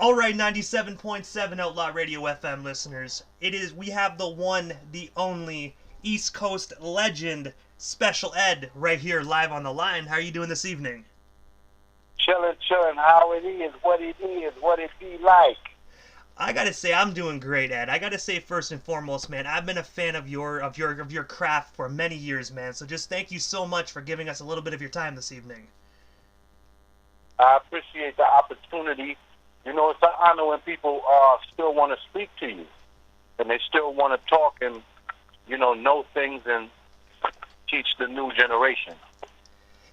All right, 97.7 Outlaw Radio FM listeners. We have the one, the only East Coast legend, Special Ed, right here live on the line. How are you doing this evening? Chillin', how it is, what it be like. I gotta say, I'm doing great, Ed. I gotta say, first and foremost, man, I've been a fan of your craft for many years, man. So just thank you so much for giving us a little bit of your time this evening. I appreciate the opportunity. You know, it's an honor when people still want to speak to you, and they still want to talk and, know things and teach the new generation.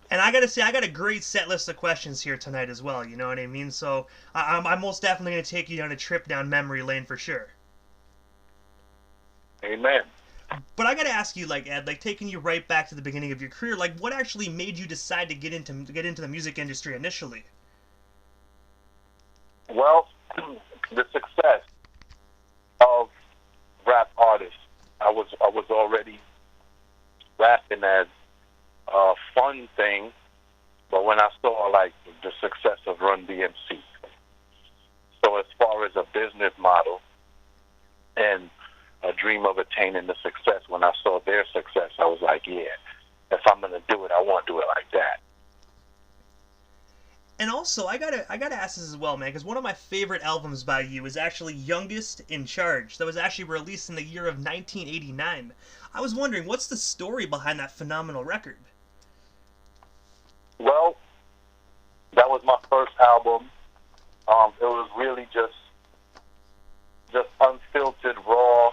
And I gotta say, I got a great set list of questions here tonight as well. You know what I mean? So I'm most definitely gonna take you on a trip down memory lane for sure. Amen. But I gotta ask you, Ed, taking you right back to the beginning of your career, what actually made you decide to get into the music industry initially? Well, the success of rap artists. I was already rapping as a fun thing, but when I saw the success of Run DMC, so as far as a business model and a dream of attaining the success, when I saw their success, I was like, yeah, if I'm gonna do it, I want to do it like that. And also, I gotta ask this as well, man, because one of my favorite albums by you is actually Youngest in Charge. That was actually released in the year of 1989. I was wondering, what's the story behind that phenomenal record? Well, that was my first album. It was really just unfiltered, raw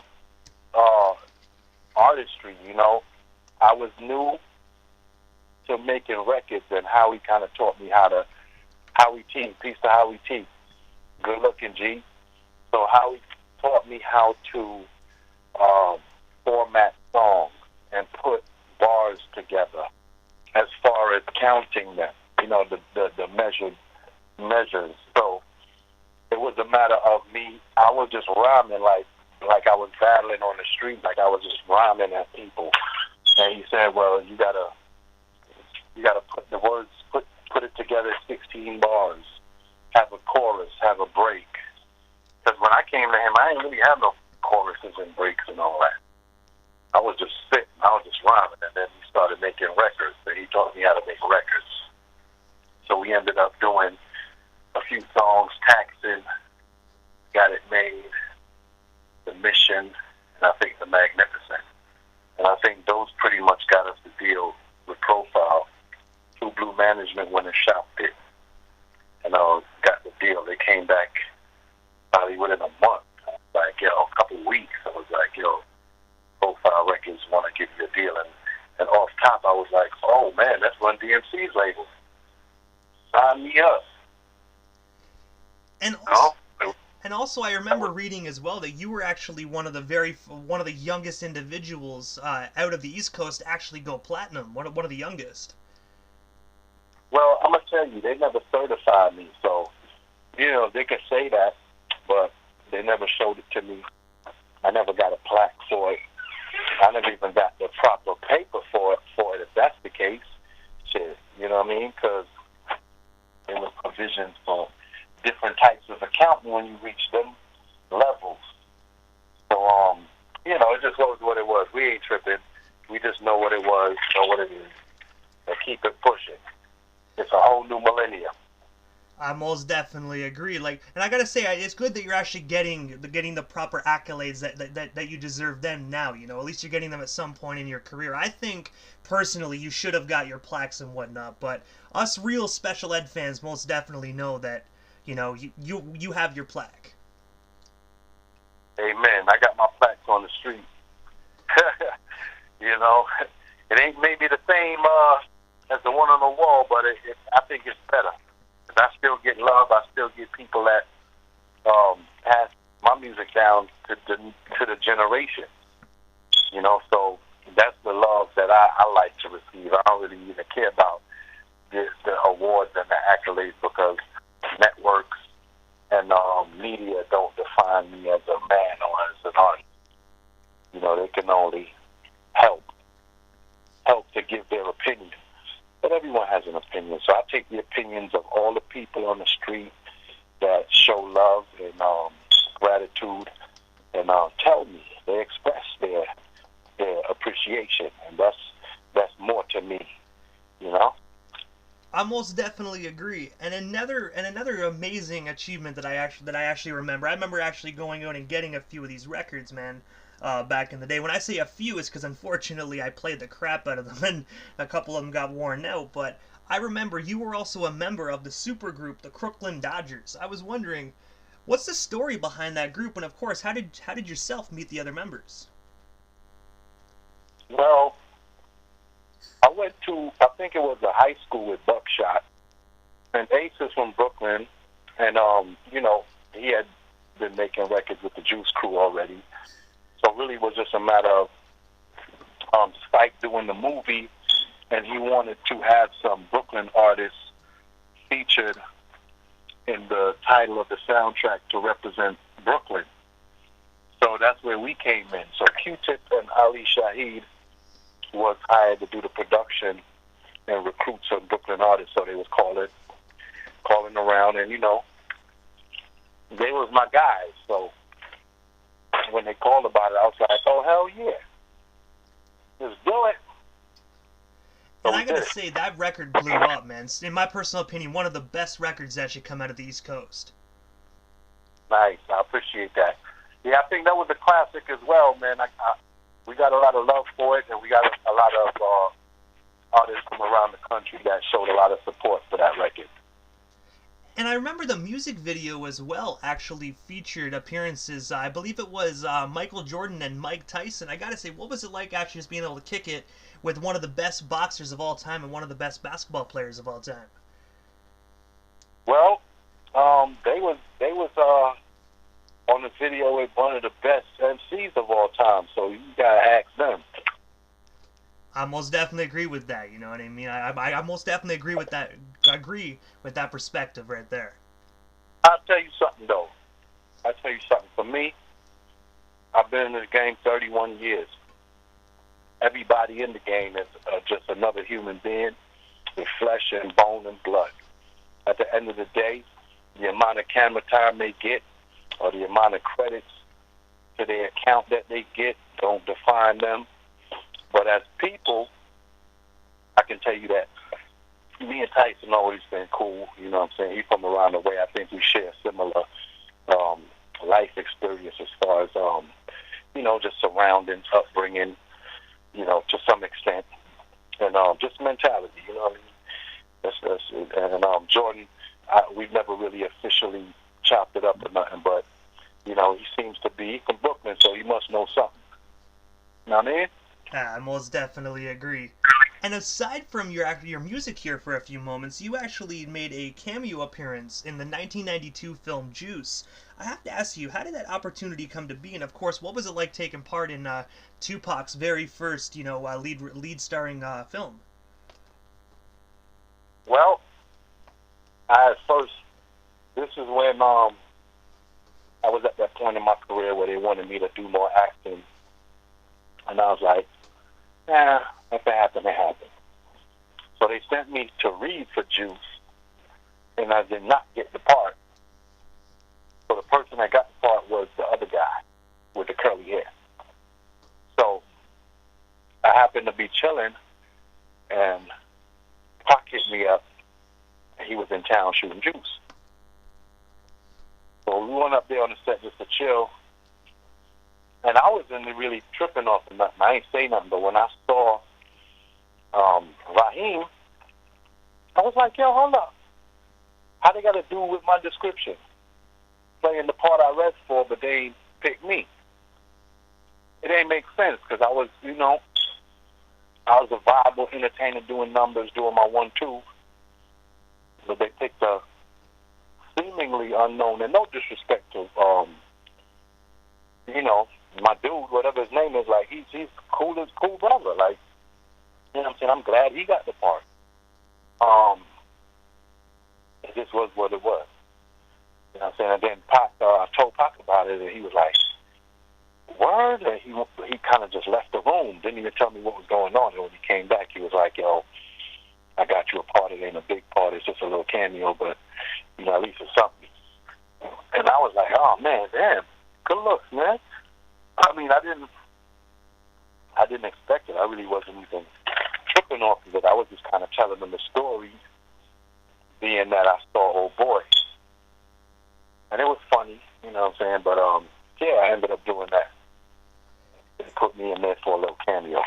artistry. I was new to making records, and Howie kind of taught me Howie T, peace to Howie T. Good looking, G. So Howie taught me how to format songs and put bars together as far as counting them, the measures. So it was a matter of me, I was just rhyming like I was battling on the street, like I was just rhyming at people. And he said, well, you gotta put the words, put it together 16 bars, have a chorus, have a break. Because when I came to him, I didn't really have no choruses and breaks and all that. I was just sitting, I was just rhyming, and then he started making records, and he taught me how to make records. So we ended up doing a few songs, Taxing, Got It Made, The Mission, and I think The Magnificent. And I think those pretty much got us the deal with Profile. True Blue Management went and shopped it and got the deal. They came back probably within a month, a couple of weeks. I was like, Profile Records want to give you a deal. And off top, I was like, oh, man, that's Run DMC's label. Sign me up. And also, I remember reading as well that you were actually one of the youngest individuals out of the East Coast to actually go platinum. One of the youngest. Well, I'm going to tell you, they never certified me. So, they could say that, but they never showed it to me. I never got a plaque for it. I never even got the proper paper for it, if that's the case. Shit, you know what I mean? Because there was provisions for different types of accounting when you reach them levels. So, it just was what it was. We ain't tripping. We just know what it was, know what it is, and keep it pushing. It's a whole new millennium. I most definitely agree. And I gotta say, it's good that you're actually getting the proper accolades that you deserve then now. At least you're getting them at some point in your career. I think personally you should have got your plaques and whatnot, but us real special ed fans most definitely know that you have your plaque. Amen. I got my plaques on the street. It ain't maybe the same as the one on the wall, but I think it's better. I still get love. I still get people that pass my music down to the generation. So that's the love that I like to receive. I don't really even care about the awards and the accolades because networks and media don't define me as a man or as an artist. They can only help to give their opinion. But everyone has an opinion. So I take the opinions of all the people on the street that show love gratitude and tell me. They express their appreciation, and that's more to me, you know. I most definitely agree. And another amazing achievement that I actually remember. I remember actually going out and getting a few of these records, man. Back in the day. When I say a few, it's because unfortunately I played the crap out of them, and a couple of them got worn out. But I remember you were also a member of the supergroup, the Crooklyn Dodgers. I was wondering, what's the story behind that group, and of course, how did yourself meet the other members? Well, I went to, I think it was a high school with Buckshot, and Ace is from Brooklyn, and you know, he had been making records with the Juice Crew already. So really it was just a matter of Spike doing the movie, and he wanted to have some Brooklyn artists featured in the title of the soundtrack to represent Brooklyn. So that's where we came in. So Q-Tip and Ali Shaheed was hired to do the production and recruit some Brooklyn artists, so they was calling around, and you know, they was my guys. So when they called about it, I was like, oh, hell yeah. Let's do it. So and I gotta say, that record blew up, man. In my personal opinion, one of the best records that should come out of the East Coast. Nice. I appreciate that. Yeah, I think that was a classic as well, man. We got a lot of love for it, and we got a lot of artists from around the country that showed a lot of support for that record. And I remember the music video as well actually featured appearances. I believe it was Michael Jordan and Mike Tyson. I gotta say, what was it like actually just being able to kick it with one of the best boxers of all time and one of the best basketball players of all time? Well, they was on the video with one of the best MCs of all time, so you gotta ask them. I most definitely agree with that. You know what I mean? I most definitely agree with that. Agree with that perspective right there. I'll tell you something though. For me, I've been in the game 31 years. Everybody in the game is just another human being with flesh and bone and blood. At the end of the day, the amount of camera time they get or the amount of credits to their account that they get don't define them. But as people, I can tell you that me and Tyson always been cool. You know what I'm saying? He's from around the way. I think we share similar life experience as far as, you know, just surroundings, upbringing, you know, to some extent. And just mentality, you know what I mean? And Jordan, we've never really officially chopped it up or nothing, but, you know, he seems to be from Brooklyn, so he must know something. You know what I mean? I most definitely agree. And aside from your music here for a few moments, you actually made a cameo appearance in the 1992 film Juice. I have to ask you, how did that opportunity come to be? And of course, what was it like taking part in Tupac's very first, you know, lead starring film? Well, this is when I was at that point in my career where they wanted me to do more acting, and I was like, nah, if it happened, it happened. So they sent me to read for Juice, and I did not get the part. So the person that got the part was the other guy with the curly hair. So I happened to be chilling, and Pac hit me up, and he was in town shooting Juice. So we went up there on the set just to chill, and I wasn't really tripping off of nothing. I ain't say nothing, but when I saw Raheem, I was like, yo, hold up. How they got to do with my description? Playing the part I read for, but they ain't picked me. It ain't make sense, because I was, you know, I was a viable entertainer doing numbers, doing my 1-2. But they picked a seemingly unknown, and no disrespect to, you know, my dude, whatever his name is, like, he's cool brother. Like, you know what I'm saying? I'm glad he got the part. It just was what it was. You know what I'm saying? And then Pac, I told Pac about it, and he was like, word? And he kind of just left the room, didn't even tell me what was going on. And when he came back, he was like, yo, I got you a part. It ain't a big part. It's just a little cameo, but, you know, at least it's something. And I was like, oh, man, damn. Good looks, man. I mean, I didn't expect it. I really wasn't even tripping off of it. I was just kind of telling them the story, being that I saw Old Boy, and it was funny, you know what I'm saying? But yeah, I ended up doing that. They put me in there for a little cameo.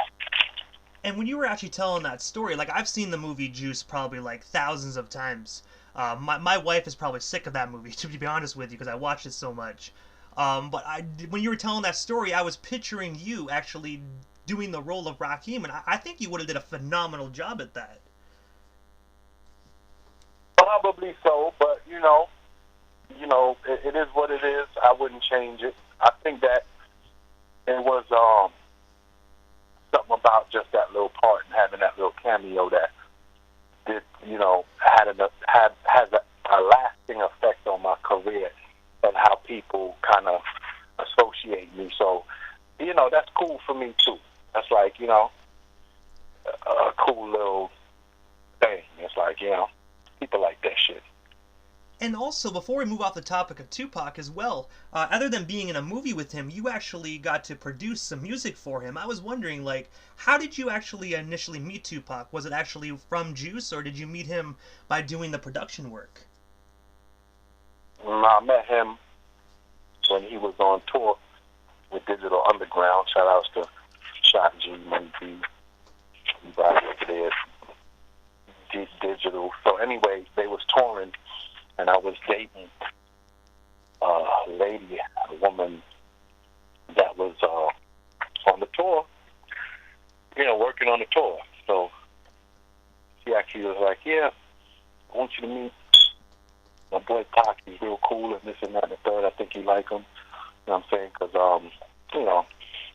And when you were actually telling that story, like, I've seen the movie Juice probably like thousands of times. My wife is probably sick of that movie, to be honest with you, because I watched it so much. But when you were telling that story, I was picturing you actually doing the role of Raheem, and I think you would have did a phenomenal job at that. Probably so, but it is what it is. I wouldn't change it. I think that it was something about just that little part and having that little cameo that did, has a lasting effect on my career and how people kind of associate me. So, that's cool for me too. That's like, a cool little thing. It's like, people like that shit. And also, before we move off the topic of Tupac as well, other than being in a movie with him, you actually got to produce some music for him. I was wondering, like, how did you actually initially meet Tupac? Was it actually from Juice, or did you meet him by doing the production work? I met him when he was on tour with Digital Underground. Shout outs to Shot G, Money B, everybody over there, Digital. So anyway, they was touring, and I was dating a lady, a woman that was on the tour, working on the tour. So she actually was like, yeah, I want you to meet my boy Pac. He's real cool and this and that and the third. I think you like him. You know what I'm saying? Because,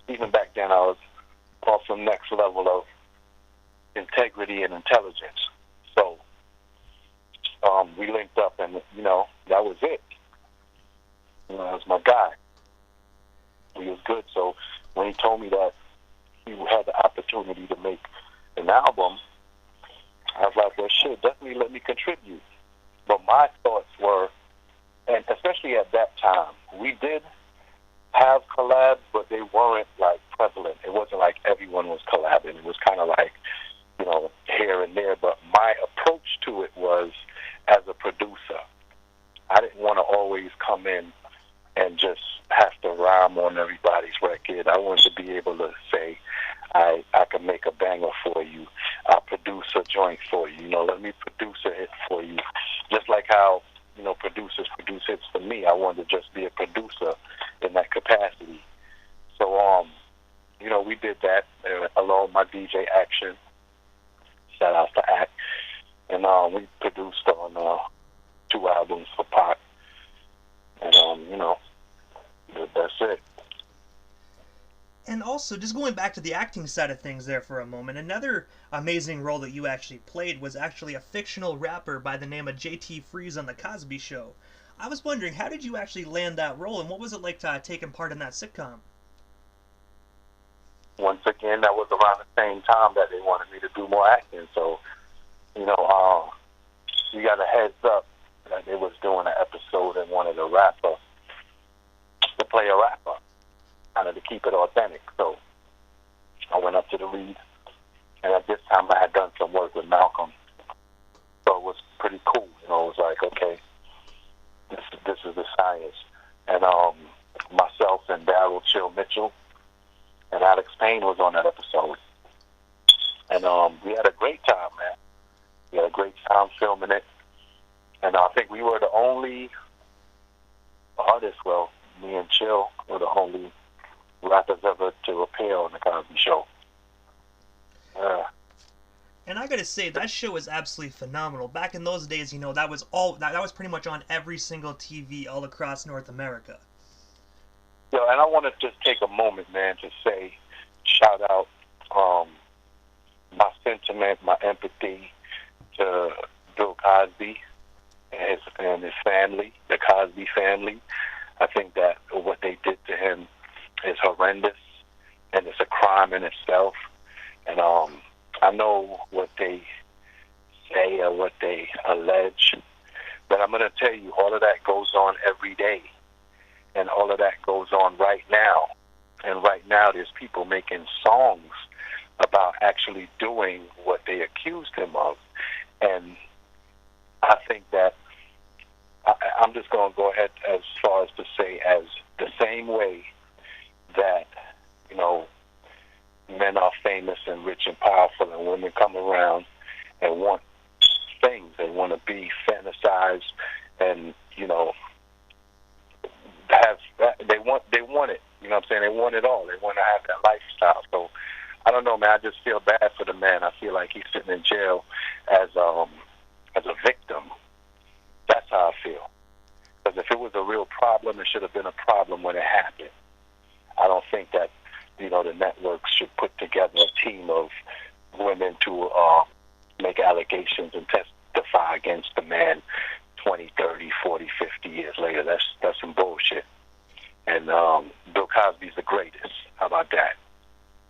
even back then I was off some next level of integrity and intelligence. So we linked up and, that was it. That was my guy. He was good. So when he told me that he had the opportunity to make an album, I was like, well, shit, definitely let me contribute. But my thoughts were, and especially at that time, we did have collabs, but they weren't like prevalent. It wasn't like everyone was collabing. It was kind of like, here and there. But my approach to it was as a producer. I didn't want to always come in and just have to rhyme on everybody's record. I wanted to be able to say, I can make a banger for you. I'll produce a joint for you. Let me produce a hit for you. Just like how, producers produce hits for me. I wanted to just be a producer in that capacity. So, we did that along with my DJ Action. Shout out to Act. And we produced on 2 albums for Pac. And, that's it. And also, just going back to the acting side of things there for a moment, another amazing role that you actually played was actually a fictional rapper by the name of J.T. Freeze on The Cosby Show. I was wondering, how did you actually land that role, and what was it like to taking part in that sitcom? Once again, that was around the same time that they wanted me to do more acting. So, you got a heads up that they was doing an episode and wanted a rapper to play a rapper, kind of to keep it authentic. So I went up to the lead, and at this time I had done some work with Malcolm. So it was pretty cool. It was like, okay, this is the science. And myself and Daryl Chill Mitchell and Alex Payne was on that episode. And we had a great time, man. We had a great time filming it. And I think we were the only artists, well, me and Chill were the only rappers ever to appear on The Cosby Show. And I gotta say, that show is absolutely phenomenal. Back in those days, that was pretty much on every single TV all across North America. Yeah, and I want to just take a moment, man, to say, shout out my sentiment, my empathy to Bill Cosby and his family, the Cosby family. I think that what they did to him is horrendous, and it's a crime in itself. And I know what they say or what they allege, but I'm going to tell you, all of that goes on every day. and all of that goes on right now. And right now there's people making songs about actually doing what they accused him of. And I think that I'm just going to go ahead as far as to say, as the same way that, you know, men are famous and rich and powerful, and women come around and want things. They want to be fantasized, and, you know, have that. They want it. You know what I'm saying? They want it all. They want to have that lifestyle. So I don't know, man. I just feel bad for the man. I feel like he's sitting in jail as a victim. That's how I feel. Because if it was a real problem, it should have been a problem when it happened. I don't think that, you know, the networks should put together a team of women to make allegations and testify against the man 20, 30, 40, 50 years later. That's some bullshit. And Bill Cosby's the greatest. How about that?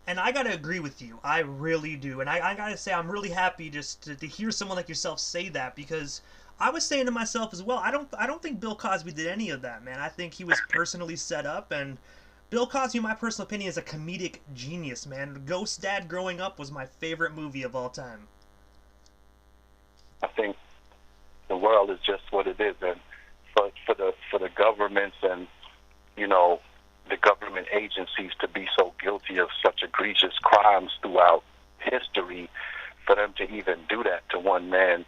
And I gotta agree with you. I really do. And I gotta say, I'm really happy just to hear someone like yourself say that, because I was saying to myself as well, I don't think Bill Cosby did any of that, man. I think he was personally set up, and Bill Cosby, in my personal opinion, is a comedic genius, man. Ghost Dad growing up was my favorite movie of all time. I think the world is just what it is, and for the governments and, you know, the government agencies to be so guilty of such egregious crimes throughout history, for them to even do that to one man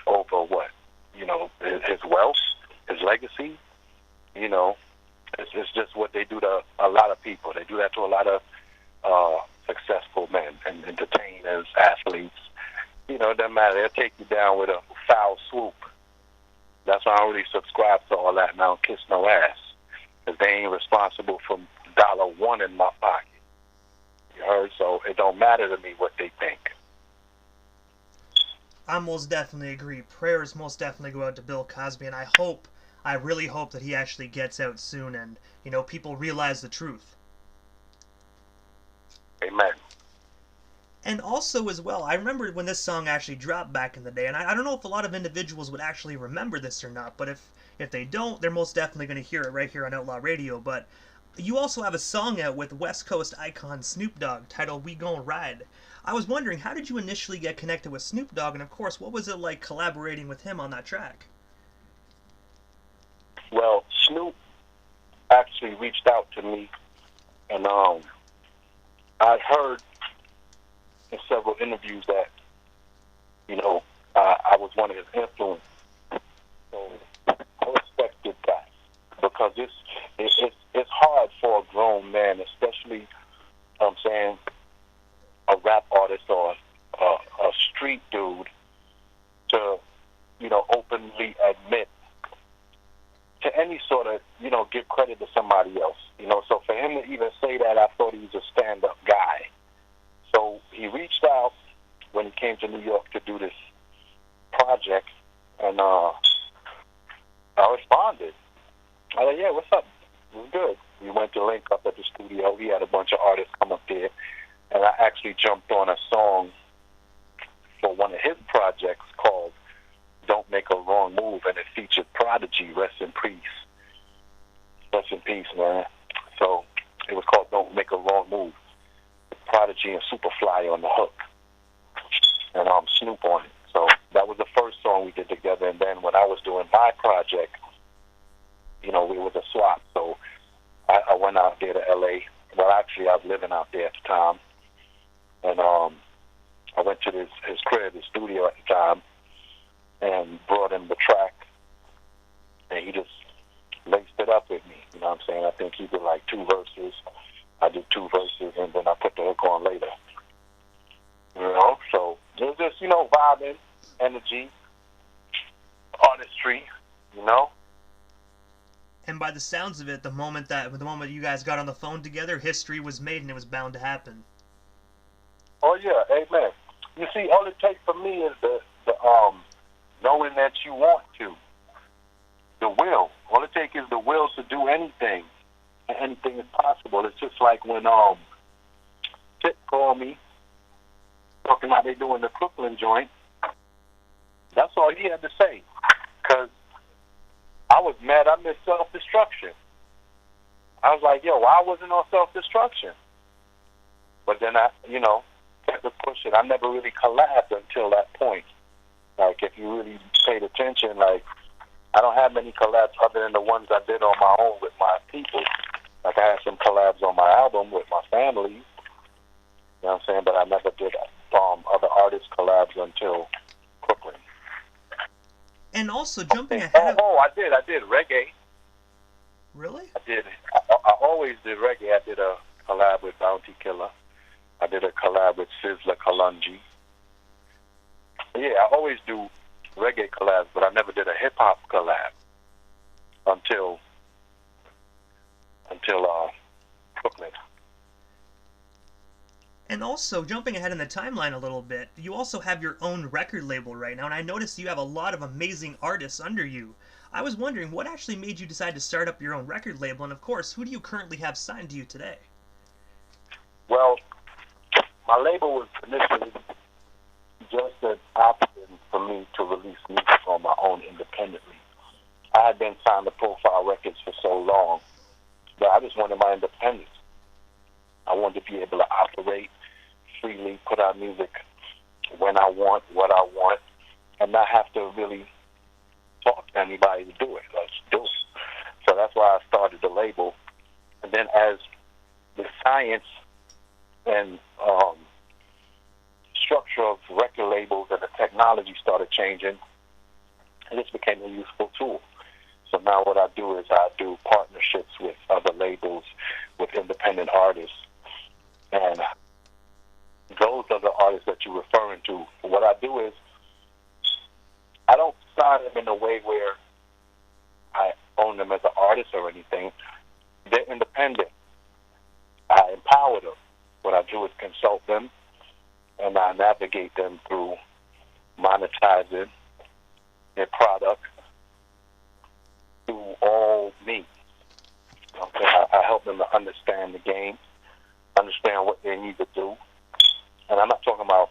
over what, you know, his wealth, his legacy, you know, it's just what they do to a lot of people. They do that to a lot of successful men and entertainers, athletes. You know, it doesn't matter. They'll take you down with a foul swoop. That's why I don't really subscribe to all that, and I don't kiss no ass. Because they ain't responsible for $1 in my pocket. You heard? So it don't matter to me what they think. I most definitely agree. Prayers most definitely go out to Bill Cosby, and I really hope that he actually gets out soon and, you know, people realize the truth. Amen. And also as well, I remember when this song actually dropped back in the day, and I don't know if a lot of individuals would actually remember this or not, but if they don't, they're most definitely going to hear it right here on Outlaw Radio. But you also have a song out with West Coast icon Snoop Dogg titled We Gon' Ride. I was wondering, how did you initially get connected with Snoop Dogg, and of course, what was it like collaborating with him on that track? Well, Snoop actually reached out to me, and I heard in several interviews that, you know, I was one of his influences. So I respected that, because it's hard for a grown man, especially, I'm saying, a rap artist or a street dude, to, you know, openly admit to any sort of, you know, give credit to somebody else. You know, so for him to even say that, I thought he was a stand-up guy. So he reached out when he came to New York to do this project, and I responded. I said, yeah, what's up? It was good. We went to link up at the studio. He had a bunch of artists come up there, and I actually jumped on a song for one of his projects called Don't Make a Wrong Move, and it featured Prodigy. Rest in peace. Rest in peace, man. So it was called Don't Make a Wrong Move. Prodigy and Superfly on the hook, and Snoop on it. So that was the first song we did together. And then when I was doing my project, you know, it was a swap. So I went out there to L.A. Well, actually, I was living out there at the time, and I went to his crib, his studio at the time, and brought him the track, and he just laced it up with me. You know what I'm saying? I think he did like 2 verses. I did 2 verses, and then I put the hook on later. You know, so it was just, you know, vibing, energy, artistry, you know. And by the sounds of it, the moment you guys got on the phone together, history was made, and it was bound to happen. Oh yeah, amen. You see, all it takes for me is the knowing that you want to, the will. All it takes is the will to do anything. Anything is possible. It's just like when Tip called me talking about they doing the Crookland joint. That's all he had to say, because I was mad. I missed self-destruction. like, yo, why wasn't on self-destruction? But then I, kept it pushing. I never really collabed until that point. Like, if you really paid attention, like, I don't have many collabs other than the ones I did on my own with my people. Like, I had some collabs on my album with my family. You know what I'm saying? But I never did other artist collabs until Crooklyn. And also, jumping ahead of... I did reggae. Really? I always did reggae. I did a collab with Bounty Killer. I did a collab with Sizzla Kalonji. Yeah, I always do reggae collabs, but I never did a hip-hop collab until Crooklyn. And also, jumping ahead in the timeline a little bit, you also have your own record label right now, and I noticed you have a lot of amazing artists under you. I was wondering, what actually made you decide to start up your own record label, and of course, who do you currently have signed to you today? Well, my label was initially just an option for me to release music on my own independently. I had been signed to Profile Records for so long that I just wanted my independence. I wanted to be able to operate freely, put out music when I want, what I want, and not have to really talk to anybody to do it. Let's do it. So that's why I started the label. And then as the science and structure of record labels and the technology started changing, this became a useful tool. So now what I do is I do partnerships with other labels, with independent artists, and those are the artists that you're referring to. What I do is I don't sign them in a way where I own them as an artist or anything. They're independent. I empower them. What I do is consult them, and I navigate them through monetizing their product through all means. Okay, I help them to understand the game, understand what they need to do. And I'm not talking about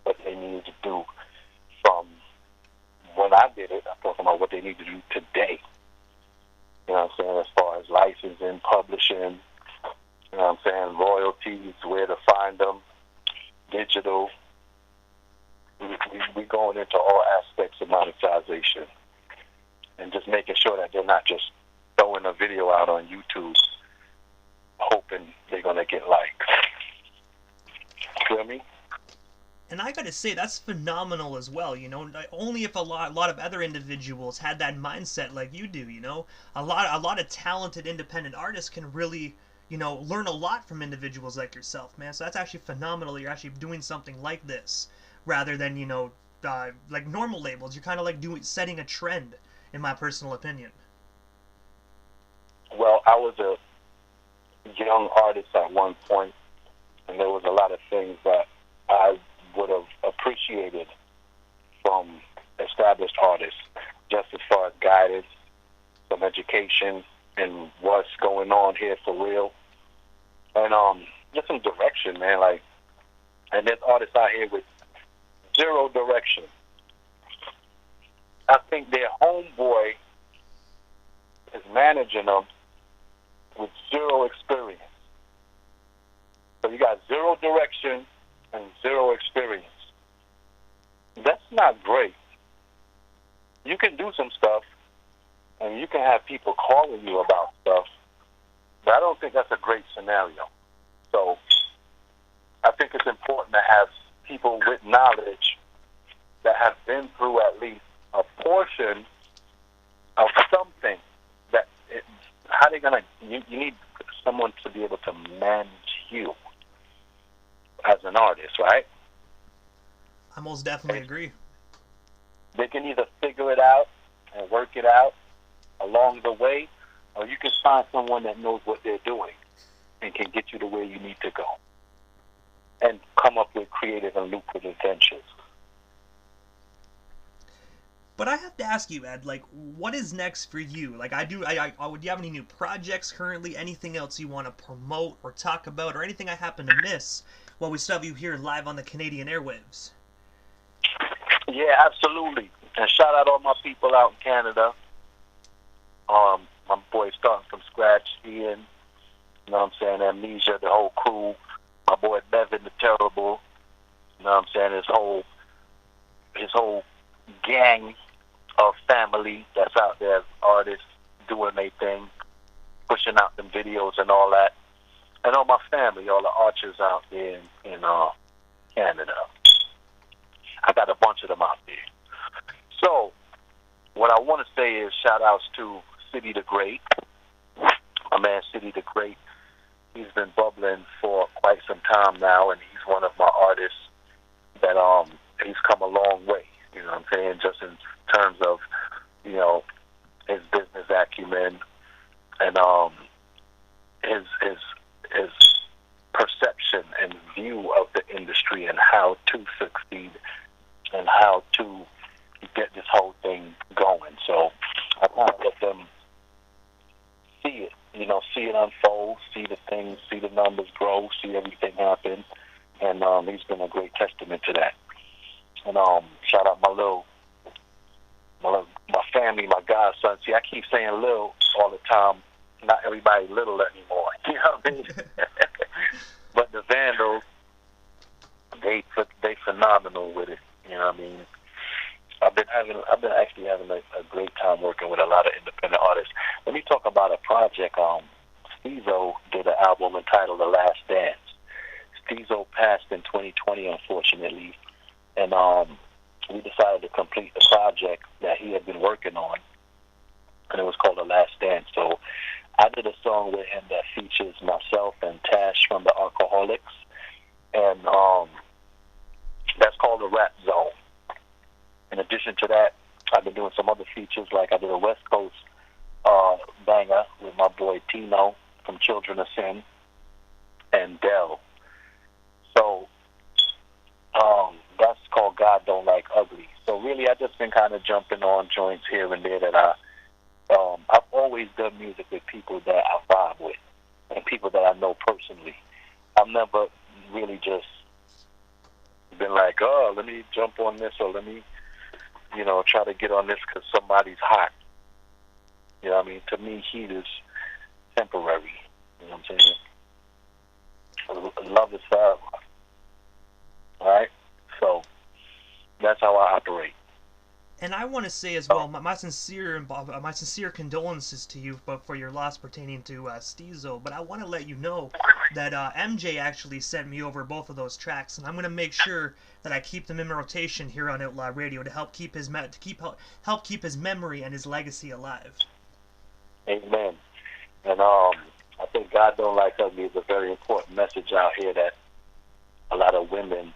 what they need to do from when I did it. I'm talking about what they need to do today. You know what I'm saying? As far as licensing, publishing, you know what I'm saying, royalties, where to find them, digital. We going into all aspects of monetization and just making sure that they're not just throwing a video out on YouTube hoping they're going to get likes. You feel me? And I gotta say, that's phenomenal as well, you know. Only if a lot of other individuals had that mindset like you do, you know. A lot of talented independent artists can really, you know, learn a lot from individuals like yourself, man. So that's actually phenomenal. You're actually doing something like this rather than, you know, like normal labels. You're kind of like setting a trend, in my personal opinion. Well, I was a young artist at one point, and there was a lot of things that I would have appreciated from established artists, just as far as guidance, some education, and what's going on here for real, and just some direction, man. Like, and there's artists out here with zero direction. I think their homeboy is managing them with zero experience. So you got zero direction and zero experience. That's not great. You can do some stuff, and you can have people calling you about stuff, but I don't think that's a great scenario. So I think it's important to have people with knowledge that have been through at least a portion of something. How they gonna? You need someone to be able to manage you as an artist, right? I most definitely agree. They can either figure it out and work it out along the way, or you can find someone that knows what they're doing and can get you to where you need to go and come up with creative and lucrative ventures. But I have to ask you, Ed, like, what is next for you? Like, do you have any new projects currently? Anything else you want to promote or talk about, or anything I happen to miss while we still have you here live on the Canadian airwaves? Yeah, absolutely. And shout out all my people out in Canada. My boy starting from scratch. Scratch, Ian, you know what I'm saying, Amnesia, the whole crew, my boy Bevan the Terrible, you know what I'm saying, his whole gang of family that's out there, artists doing their thing, pushing out them videos and all that. And all my family, all the archers out there in Canada. I got a bunch of them out there. So, what I want to say is shout outs to City the Great. My man City the Great, he's been bubbling for quite some time now, and he's one of my artists that he's come a long way. You know what I'm saying? Just in terms of, you know, his business acumen and his perception and view of the industry and how to succeed and how to get this whole thing going. So I kind of let them see it, you know, see it unfold, see the things, see the numbers grow, see everything happen, and he's been a great testament to that. And shout out my family, my godson. See, I keep saying Lil all the time. Not everybody little anymore. You know what I mean? But the Vandals, they phenomenal with it. You know what I mean? I've been actually having a great time working with a lot of independent artists. Let me talk about a project. Steezo did an album entitled The Last Dance. Steezo passed in 2020, unfortunately, and we decided to complete the project that he had been working on, and it was called The Last Dance. So I did a song with him that features myself and Tash from the Alcoholics, and that's called The Rap Zone. In addition to that, I've been doing some other features, like I did a West Coast banger with my boy Tino from Children of Sin and Dell. So that's called God Don't Like Ugly. So really, I just been kind of jumping on joints here and there that I've always done music with people that I vibe with and people that I know personally. I've never really just been like, oh, let me jump on this or let me, you know, try to get on this because somebody's hot. You know what I mean? To me, heat is temporary. You know what I'm saying? Love is forever. All right? So that's how I operate. And I want to say as well, my sincere condolences to you for your loss pertaining to Steezo. But I want to let you know that MJ actually sent me over both of those tracks, and I'm going to make sure that I keep them in rotation here on Outlaw Radio to help keep his help keep his memory and his legacy alive. Amen. And I think God Don't Like Ugly is a very important message out here that a lot of women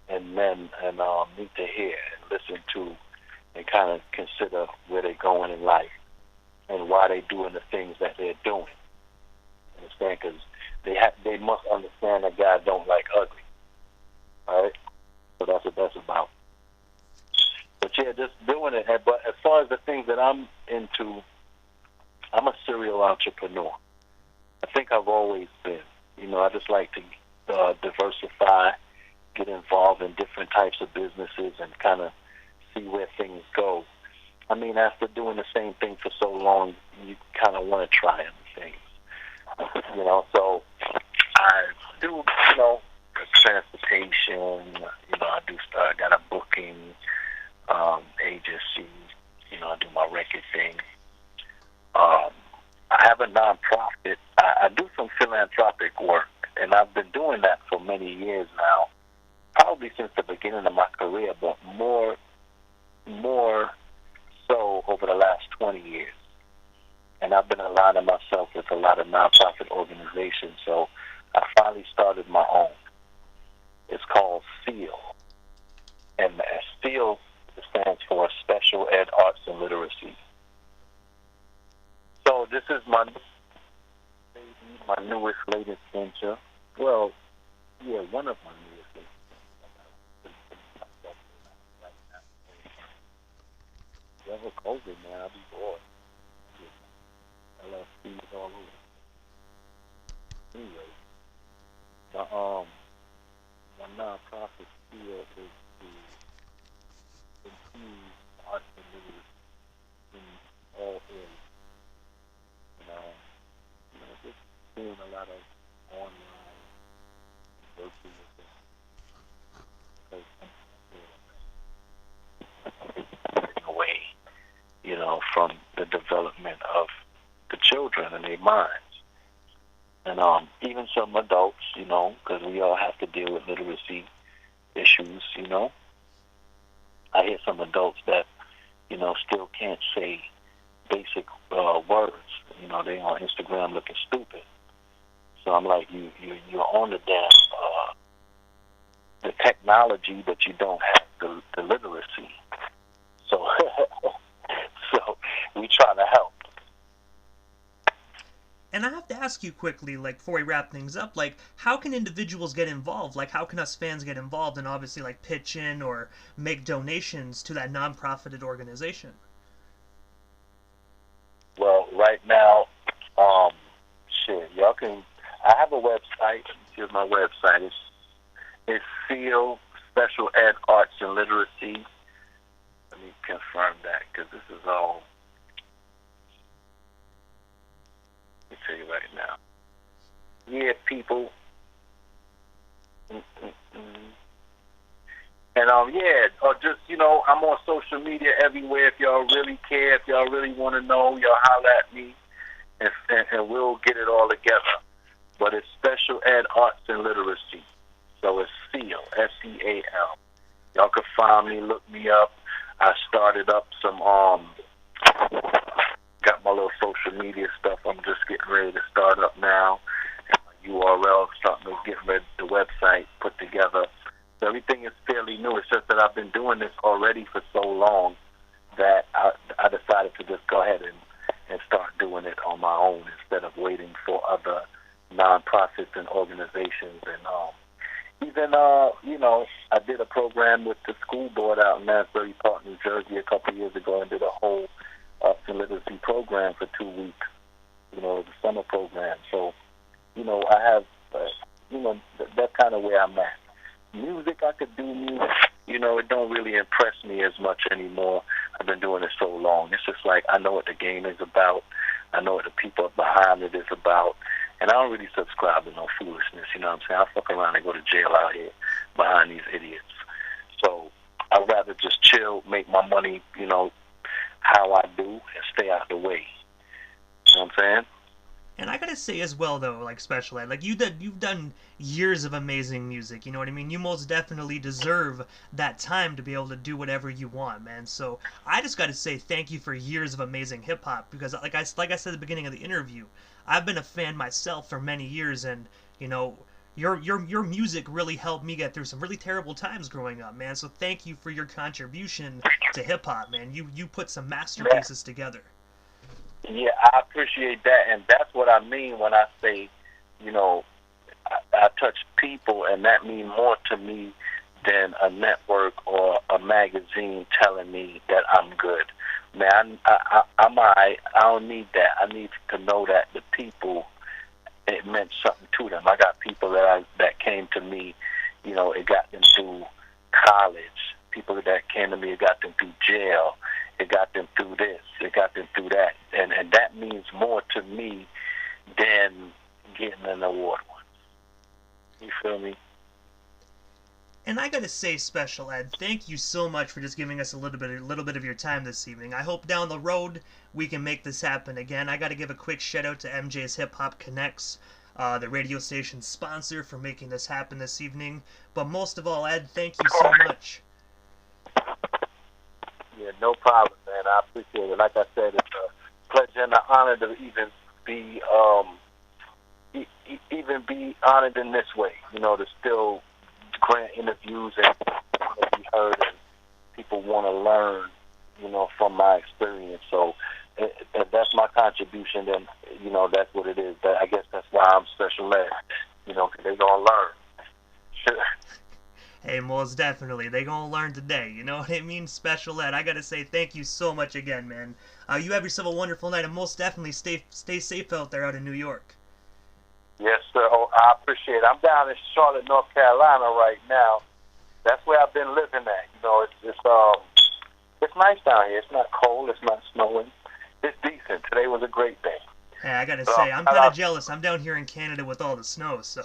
and men need to hear and listen to, and kind of consider where they're going in life and why they're doing the things that they're doing. Understand? Because they must understand that God don't like ugly. All right? So that's what that's about. But yeah, just doing it. But as far as the things that I'm into, I'm a serial entrepreneur. I think I've always been. You know, I just like to diversify, get involved in different types of businesses and kind of see where things go. I mean, after doing the same thing for so long, you kind of want to try other things. You know, so I do, you know, transportation, you know, I got a booking agency, you know, I do my record thing. I have a nonprofit. I do some philanthropic work, and I've been doing that for many years now, probably since the beginning of my career, but more so over the last 20 years. And I've been aligning myself with a lot of nonprofit organizations, so I finally started my own. It's called SEAL. And SEAL stands for Special Ed Arts and Literacy. So this is my newest, latest venture. Well, yeah, one of my newest ventures. Whoever COVID, man, I'll be bored. LFCs all over. Anyway, my nonprofit field is to improve arts and literacy in all areas. lot of online virtual things away, from the development of the children and their minds. And even some adults, because we all have to deal with literacy issues, I hear some adults that, still can't say basic words. They on Instagram looking stupid. So I'm like, you're on the damn the technology, but you don't have the literacy. So so we try to help. And I have to ask you quickly, like, before we wrap things up, like, how can individuals get involved? Like, how can us fans get involved and obviously, like, pitch in or make donations to that non-profited organization? Well, right now, y'all can. I have a website. Here's my website. It's SEAL Special Ed Arts and Literacy. Let me confirm that because this is all. Let me tell you right now. Yeah, people. And or just I'm on social media everywhere. If y'all really care, if y'all really want to know, y'all holler at me, and we'll get it all together. But it's Special Ed Arts and Literacy, so it's SEAL, SEAL. Y'all can find me, look me up. I started up some got my little social media stuff. I'm just getting ready to start up now. URL, starting to get ready the website put together. So everything is fairly new. It's just that I've been doing this already for so long that I decided to just go ahead and start doing it on my own instead of waiting for other nonprofits and organizations. And even I did a program with the school board out in Asbury Park, New Jersey, a couple of years ago, and did a whole arts and literacy program for 2 weeks. The summer program. So, I have, that's kind of where I'm at. Music, I could do music. It don't really impress me as much anymore. I've been doing it so long. It's just like I know what the game is about. I know what the people behind it is about. And I don't really subscribe to no foolishness, you know what I'm saying? I fuck around and go to jail out here behind these idiots. So I'd rather just chill, make my money, how I do, and stay out the way. You know what I'm saying? And I gotta say as well, though, like, Special Ed, like, you've done years of amazing music, you know what I mean? You most definitely deserve that time to be able to do whatever you want, man. So I just gotta say thank you for years of amazing hip-hop, because like I said at the beginning of the interview, I've been a fan myself for many years, and, your music really helped me get through some really terrible times growing up, man. So thank you for your contribution to hip-hop, man. You put some masterpieces together. Yeah, I appreciate that, and that's what I mean when I say, I touch people, and that means more to me than a network or a magazine telling me that I'm good. Man, I'm I don't need that. I need to know that the people, it meant something to them. I got people that came to me, it got them through college. People that came to me, it got them through jail. It got them through this. It got them through that. And that means more to me than getting an award once. You feel me? And I gotta say, Special Ed, thank you so much for just giving us a little bit of your time this evening. I hope down the road we can make this happen again. I gotta give a quick shout out to MJ's Hip Hop Connects, the radio station sponsor, for making this happen this evening. But most of all, Ed, thank you so much. Yeah, no problem, man. I appreciate it. Like I said, it's a pleasure and an honor to even be honored in this way. To still grant interviews and be heard, and people want to learn, from my experience. So if that's my contribution, then that's what it is. I guess that's why I'm Special Ed. Because they're gonna learn. Sure. Hey, most definitely. They gonna learn today, you know what I mean? Special Ed, I gotta say thank you so much again, man. You have yourself a wonderful night, and most definitely stay safe out there out in New York. Yes, sir. Oh, I appreciate it. I'm down in Charlotte, North Carolina right now. That's where I've been living at. It's nice down here. It's not cold. It's not snowing. It's decent. Today was a great day. Hey, I gotta So, say, I'm kind of jealous. I'm down here in Canada with all the snow, so.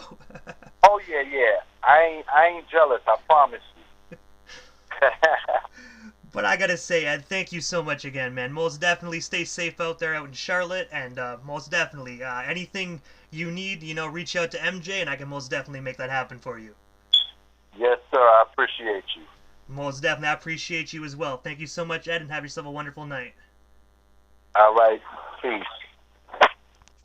oh yeah. I ain't jealous. I promise you. But I gotta say, Ed, thank you so much again, man. Most definitely stay safe out there out in Charlotte, and most definitely, anything you need, reach out to MJ, and I can most definitely make that happen for you. Yes, sir. I appreciate you. Most definitely, I appreciate you as well. Thank you so much, Ed, and have yourself a wonderful night. All right. Peace.